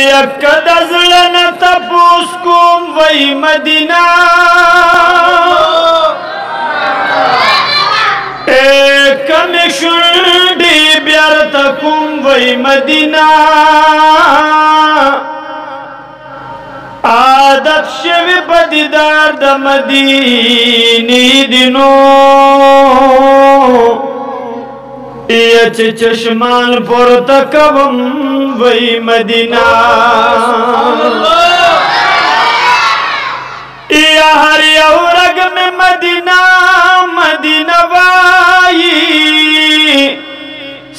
یک دزلن تپوس کوم وی مدینہ کمی شنڈی بیارتا کوم وی مدینہ عادت شوی بدیدار دا مدینی دینو یچ چشمان پورتا کبم وی مدینہ یا ہر یو رگ میں مدینہ مدینہ وائی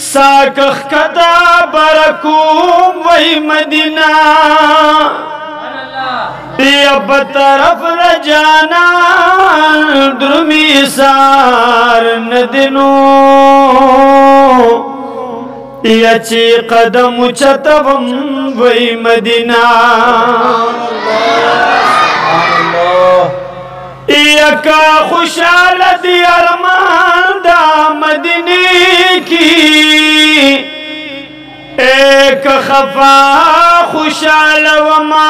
ساکخ کتا برکوم وی مدینہ یا بطرف رجانا درمی سار ندنو یا چی قدم چتبم وی مدینہ یا کا خوشحال دی ارمان دا مدینی کی ایک خفا خوشحال وما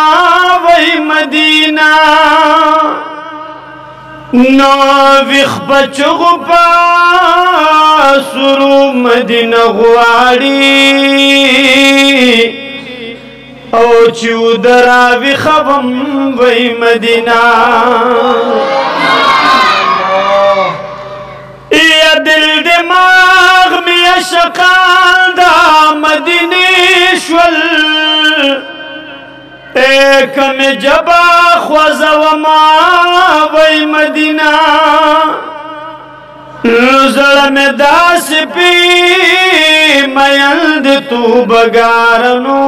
وی مدینہ نو ویخ بچغو پا سرو مدینہ غواری او چیو دراوی خبم وی مدینہ یا دل دماغ میں اشقان دا مدینی شول ایک میں جبا خوز وما وی مدینہ زر میں داس پی میند تو بگارنو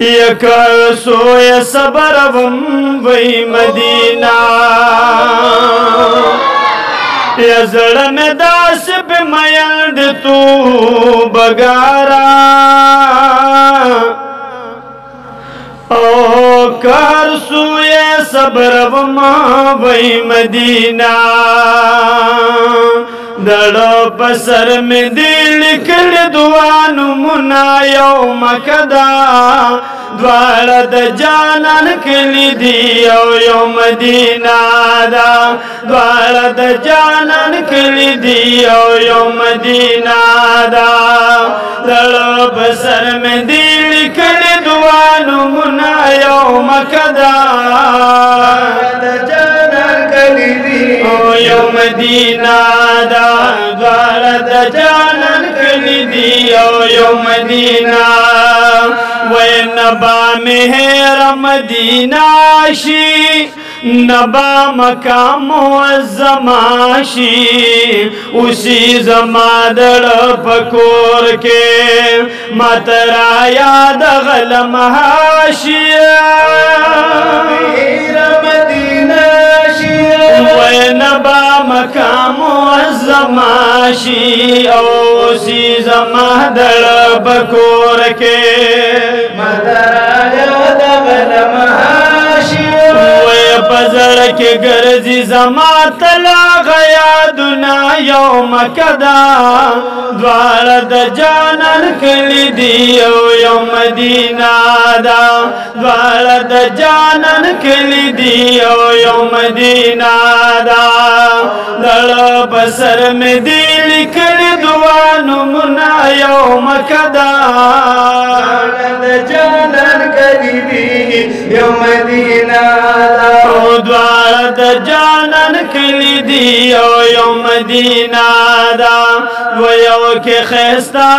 یک سوی صبرم وی مدینہ یا زر میں داس پی میند تو بگارا او کار سوی صبرم وی مدینہ دڑو پسر میں دل کل دوانو منا یوم کدا دوارا دا جانان کلی دی یو مدینہ دا دوارا دا جانان کلی دی یو مدینہ دا دڑو پسر میں دل کل دوانو منا یوم کدا دا جانان کلی دی یو مدینہ دا دوارا دا جانان کلی دی یو مدینہ وی نبا مہر مدینہ شی نبا مقام معظماشی اسی زمادر پکور کے مترا یاد غلم ہاشی مدینہ شی وی نبا مقام معظماشی اسی زمادر پکور کے مترا یاد غلم ہاشی پزر کے گرزی زما تلا غیا دنا یوم کدا دوارا دا جانان کلی دی یو مدینہ دا دوارا دا جانان کلی دی یو مدینہ دا دڑا بسر میں دل کلی دوانو منا یوم کدا دا جانان کلی دی یو مدینہ دا دوارا دا جانان کلی دی یو مدینہ دا ویو کے خیستا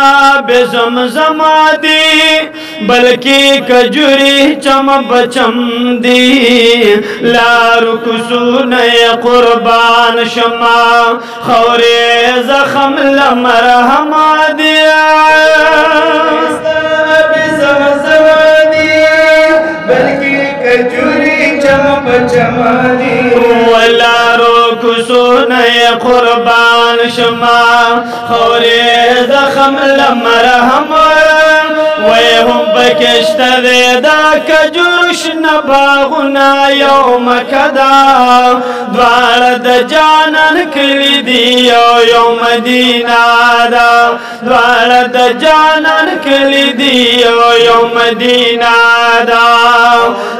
بے زمزم دی بلکی کجوری چم بچم دی لارو کسون قربان شما خوری زخم لمرحم دیا بے زمزم دی بلکی کجوری چم بچم دی ولارو کسون قربان شما خوری زخم لمرحم وی هم بکشت دا کجورش نباغنا یو مکه دا دواړه د جانان کلی دی یو مدینه دا دواړه د جانان کلی دی یو مدینه دا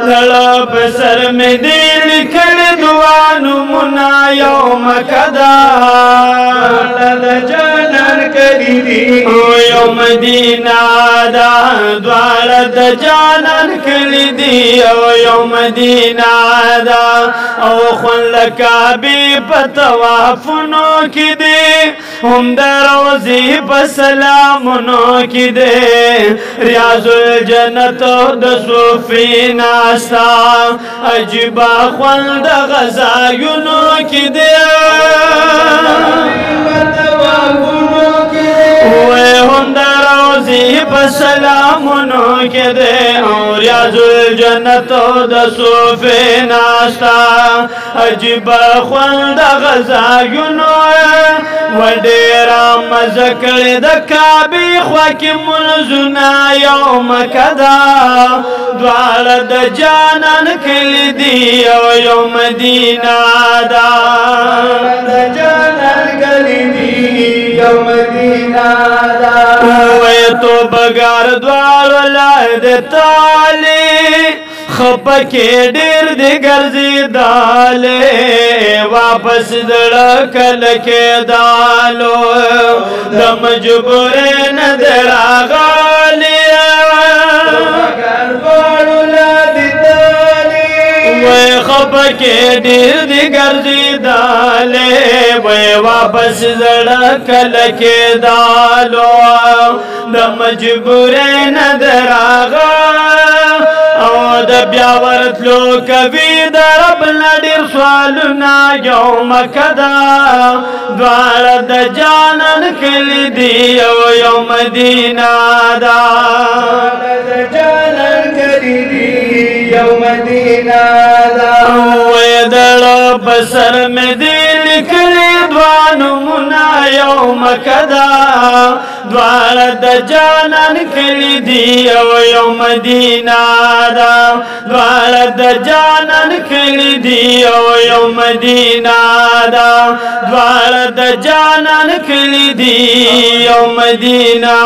زړه په سر مې دی لیکل دعا نومونه یو مکه دا دواړه د جانان کلی دی یو مدینه دا دواړه د جانان کلی دی یو مدینه دا او خون لکعبې په طوافونو کې دی هم د روضې په سلامونو کې دی ریاض الجنت د صوفي ناستا عجیبه خوند غذایونو کې دی هم د روضې په سلامونو کې دی او ریاض الجنت د صوفي ناستا عجیبه خوند غذایونو وډېره مزه کړې د کعبې خوا کې منځونه یو مکه دا دواړه د جانان کلی دی یو مدینه دا د جانان کلی دی یو مدینه دا وې توبګار دواړو لار د تالي خپکه ډېر دې ګرځېدلې واپس زړه کله کېدالو د مجبورۍ نه دې راغلې وې خپکه ډېر دې ګرځېدلې وې واپس زړه کله کېدالو د مجبورۍ نه دې راغلې او د بیا ورتلو کوي د رب نه ډېر سوالونه یو مکه دا دواړه د جانان کلی دی یو مدینه دا د جانان کلی دی یو مدینه دا وې دړه په سر مې دی لیکلي دوه نومونه یو مکه دا دواړه د جانان کلی دی یو مدینه دا دواړه د جانان کلی دی یو مدینه دا دواړه د جانان کلی دی یو مدینه